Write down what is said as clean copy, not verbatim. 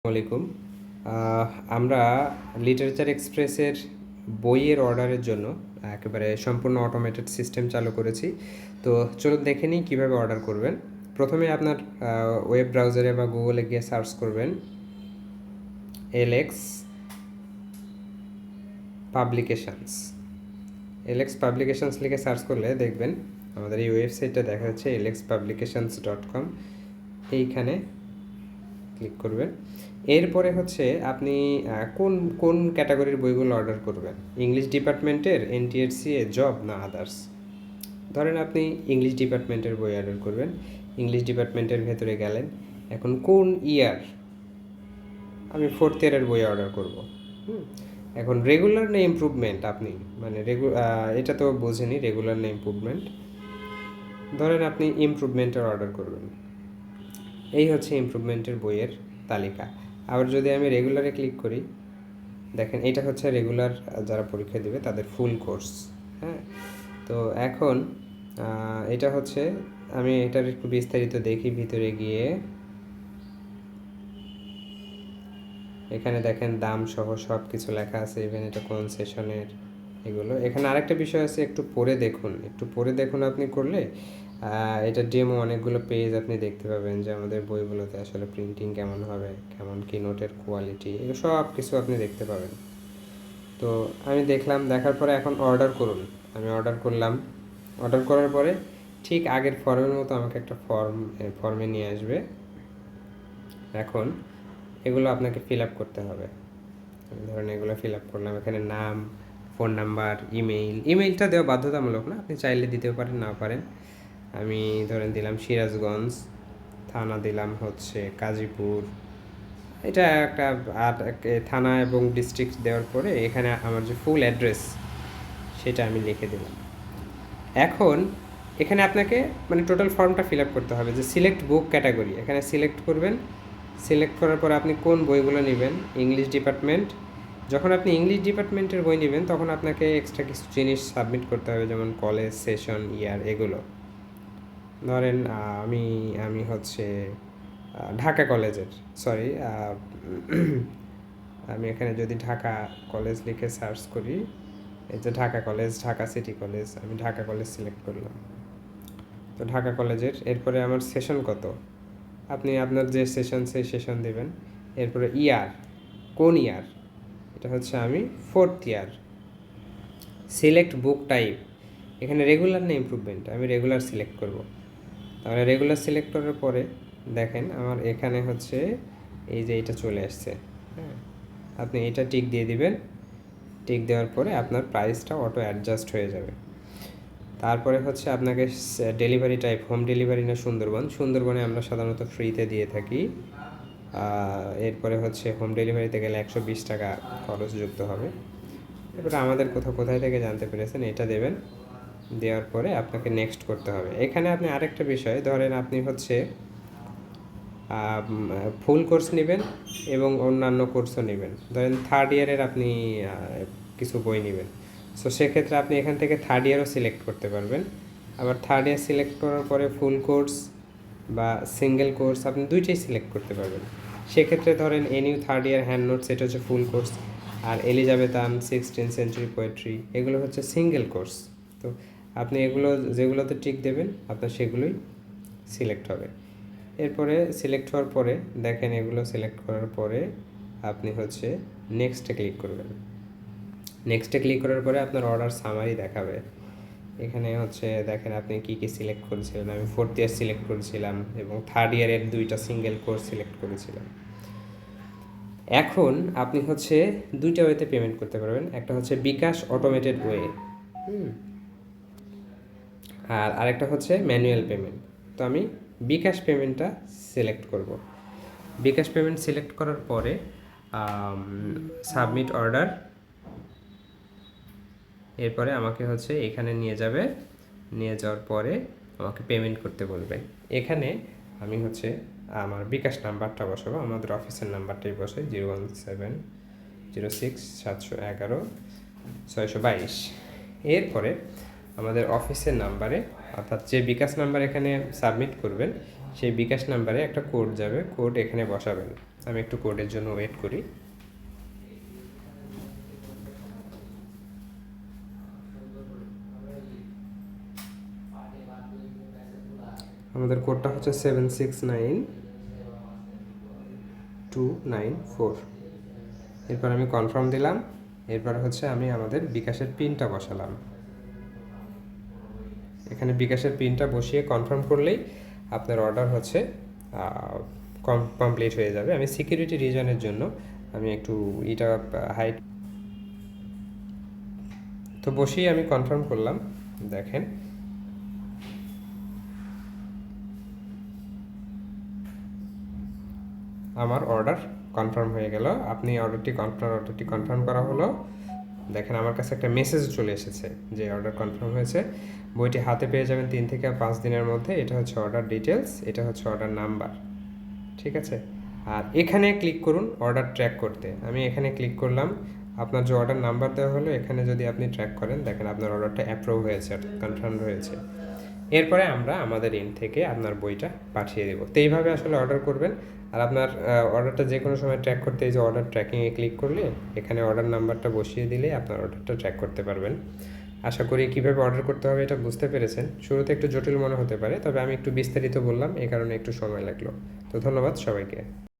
আলাইকুম। আমরা লিটারেচার এক্সপ্রেসের বইয়ের অর্ডারের জন্য একেবারে সম্পূর্ণ অটোমেটেড সিস্টেম চালু করেছি। তো চলুন দেখে নিই কীভাবে অর্ডার করবেন। প্রথমে আপনার ওয়েব ব্রাউজারে বা গুগলে গিয়ে সার্চ করবেন এলএক্স পাবলিকেশানস। এলএক্স পাবলিকেশানস লিখে সার্চ করলে দেখবেন আমাদের এই ওয়েবসাইটটা দেখা যাচ্ছে lxpublications.com। এইখানে ক্লিক করবেন। এরপরে হচ্ছে আপনি কোন কোন ক্যাটাগরির বইগুলো অর্ডার করবেন, ইংলিশ ডিপার্টমেন্টের, এনটিএরসিএ, জব না আদার্স। ধরেন আপনি ইংলিশ ডিপার্টমেন্টের বই অর্ডার করবেন। ইংলিশ ডিপার্টমেন্টের ভেতরে গেলেন, এখন কোন ইয়ার, আমি 4th ইয়ারের বই অর্ডার করব। এখন রেগুলার না ইমপ্রুভমেন্ট, আপনি মানে এটা তো বোঝেনি, রেগুলার না ইমপ্রুভমেন্ট। ধরেন আপনি ইমপ্রুভমেন্টের অর্ডার করবেন। এই হচ্ছে ইমপ্রুভমেন্টের বইয়ের তালিকা। আবার যদি আমি রেগুলারে ক্লিক করি, দেখেন এটা হচ্ছে রেগুলার যারা পরীক্ষা দেবে তাদের ফুল কোর্স। হ্যাঁ, তো এখন এটা হচ্ছে, আমি এটার একটু বিস্তারিত দেখি ভিতরে গিয়ে। এখানে দেখেন দাম সহ সব কিছু লেখা আছে, ইভেন এটা কোন সেশনের এগুলো। এখানে আরেকটা বিষয় আছে, একটু পড়ে দেখুন আপনি করলে এটা ডেমো অনেকগুলো পেজ আপনি দেখতে পাবেন যে আমাদের বইগুলোতে আসলে প্রিন্টিং কেমন হবে, কেমন কি নোটের কোয়ালিটি, এগুলো সব কিছু আপনি দেখতে পাবেন। তো আমি দেখলাম, দেখার পরে এখন অর্ডার করুন। আমি অর্ডার করলাম। অর্ডার করার পরে ঠিক আগের ফর্মের মতো আমাকে একটা ফর্মে নিয়ে আসবে। এখন এগুলো আপনাকে ফিল আপ করতে হবে। ধরেন এগুলো ফিল আপ করলাম। এখানে নাম, ফোন নাম্বার, ইমেইলটা দেওয়া বাধ্যতামূলক না, আপনি চাইলে দিতেও পারেন, না পারেন। আমি ধরেন দিলাম সিরাজগঞ্জ, থানা দিলাম হচ্ছে গাজীপুর। এটা একটা, আর থানা এবং ডিস্ট্রিক্ট দেওয়ার পরে এখানে আমার যে ফুল অ্যাড্রেস সেটা আমি লিখে দিলাম। এখন এখানে আপনাকে মানে টোটাল ফর্মটা ফিল আপ করতে হবে যে সিলেক্ট বুক ক্যাটাগরি, এখানে সিলেক্ট করবেন। সিলেক্ট করার পর আপনি কোন বইগুলো নেবেন, ইংলিশ ডিপার্টমেন্ট। যখন আপনি ইংলিশ ডিপার্টমেন্টের বই নেবেন তখন আপনাকে এক্সট্রা কিছু জিনিস সাবমিট করতে হবে, যেমন কলেজ, সেশন, ইয়ার, এগুলো। ধরেন আমি হচ্ছে ঢাকা কলেজের, সরি, আমি এখানে যদি ঢাকা কলেজ লিখে সার্চ করি, এই যে Dhaka college, Dhaka city college, আমি ঢাকা কলেজ সিলেক্ট করলাম। তো ঢাকা কলেজের, এরপরে আমার সেশন কত, আপনি আপনার যে সেশন সেই সেশন দেবেন। এরপরে ইয়ার, কোন ইয়ার, এটা হচ্ছে আমি 4th ইয়ার। সিলেক্ট বুক টাইপ, এখানে রেগুলার না ইমপ্রুভমেন্ট, আমি রেগুলার সিলেক্ট করব। তাহলে রেগুলার সিলেক্ট করার পরে দেখেন আমার এখানে হচ্ছে এই যে এটা চলে আসছে। হ্যাঁ, আপনি এটা টিক দিয়ে দিবেন। টিক দেওয়ার পরে আপনার প্রাইসটা অটো অ্যাডজাস্ট হয়ে যাবে। তারপরে হচ্ছে আপনাকে ডেলিভারি টাইপ, হোম ডেলিভারি না সুন্দরবনে আমরা সাধারণত ফ্রিতে দিয়ে থাকি। এরপরে হচ্ছে হোম ডেলিভারিতে গেলে 120 টাকা খরচ যুক্ত হবে। এরপরে আমাদের কোথায় থেকে জানতে পেরেছেন, এটা দেবেন। দেওয়ার পরে আপনাকে নেক্সট করতে হবে। এখানে আপনি আরেকটা বিষয়, ধরেন আপনি হচ্ছে ফুল কোর্স নেবেন এবং অন্যান্য কোর্সও নেবেন। ধরেন 3rd ইয়ারের আপনি কিছু বই নেবেন, সো সেক্ষেত্রে আপনি এখান থেকে 3rd ইয়ারও সিলেক্ট করতে পারবেন। আবার 3rd ইয়ার সিলেক্ট করার পরে ফুল কোর্স বা সিঙ্গেল কোর্স আপনি দুইটাই সিলেক্ট করতে পারবেন। সেক্ষেত্রে ধরেন এনিউ 3rd ইয়ার হ্যান্ড নোটস, এটা হচ্ছে ফুল কোর্স। আর এলিজাবেথান, 16th সেঞ্চুরি পোয়েট্রি, এগুলো হচ্ছে সিঙ্গেল কোর্স। তো আপনি এগুলো যেগুলোতে টিক দেবেন আপনার সেগুলোই সিলেক্ট হবে। এরপরে সিলেক্ট হওয়ার পরে দেখেন, এগুলো সিলেক্ট করার পরে আপনি হচ্ছে নেক্সটে ক্লিক করবেন। নেক্সটে ক্লিক করার পরে আপনার অর্ডার সামারি দেখাবে। এখানে হচ্ছে দেখেন আপনি কী কী সিলেক্ট করেছিলেন। আমি 4th ইয়ার সিলেক্ট করেছিলাম এবং 3rd ইয়ারের 2টা সিঙ্গেল কোর্স সিলেক্ট করেছিলাম। এখন আপনি হচ্ছে 2টা ওয়েতে পেমেন্ট করতে পারবেন। একটা হচ্ছে বিকাশ অটোমেটেড ওয়ে, আর আরেকটা হচ্ছে ম্যানুয়াল পেমেন্ট। তো আমি বিকাশ পেমেন্টটা সিলেক্ট করব। বিকাশ পেমেন্ট সিলেক্ট করার পরে সাবমিট অর্ডার, এরপরে আমাকে হচ্ছে এখানে নিয়ে যাবে। নিয়ে যাওয়ার পরে আমাকে পেমেন্ট করতে বলবে। এখানে আমি হচ্ছে আমার বিকাশ নাম্বারটা বসাবো, আমাদের অফিসের নাম্বারটাই বসে 01706110622। এরপরে আমাদের অফিসের নাম্বারে, অর্থাৎ যে বিকাশ নাম্বার এখানে সাবমিট করবেন সেই বিকাশ নাম্বারে একটা কোড যাবে, কোড এখানে বসাবেন। আমি একটু কোডের জন্য ওয়েট করি। আমাদের কোডটা হচ্ছে 769294। এরপর আমি কনফার্ম দিলাম। এরপর হচ্ছে আমি আমাদের বিকাশের পিনটা বসালাম। এখানে বিকাশের পিনটা বসিয়ে কনফার্ম করলেই আপনার অর্ডার হচ্ছে কমপ্লিট হয়ে যাবে। আমি সিকিউরিটি রিজনের জন্য আমি একটু এটা হাইট তো বসিয়ে আমি কনফার্ম করলাম। দেখেন আমার অর্ডার কনফার্ম হয়ে গেল। আপনি অর্ডারটি কনফার্ম করা হলো। দেখেন আমার কাছে একটা মেসেজ চলে এসেছে যে অর্ডার কনফার্ম হয়েছে। বইটি হাতে পেয়ে যাবেন 3 থেকে 5 দিনের মধ্যে। এটা হচ্ছে অর্ডার ডিটেলস, এটা হচ্ছে অর্ডার নাম্বার, ঠিক আছে। আর এখানে ক্লিক করুন অর্ডার ট্র্যাক করতে। আমি এখানে ক্লিক করলাম। আপনার যে অর্ডার নাম্বার দেওয়া হলো এখানে যদি আপনি ট্র্যাক করেন, দেখেন আপনার অর্ডারটা অ্যাপ্রুভ হয়েছে, কনফার্ম হয়েছে। এরপরে আমরা আমাদের এন্ড থেকে আপনার বইটা পাঠিয়ে দেবো। তো এইভাবে আসলে অর্ডার করবেন। আর আপনার অর্ডারটা যে কোনো সময় ট্র্যাক করতে এই যে অর্ডার ট্র্যাকিংয়ে ক্লিক করলে এখানে অর্ডার নাম্বারটা বসিয়ে দিলে আপনার অর্ডারটা ট্র্যাক করতে পারবেন। আশা করি কীভাবে অর্ডার করতে হবে এটা বুঝতে পেরেছেন। শুরুতে একটু জটিল মনে হতে পারে, তবে আমি একটু বিস্তারিত বললাম, এই কারণে একটু সময় লাগলো। তো ধন্যবাদ সবাইকে।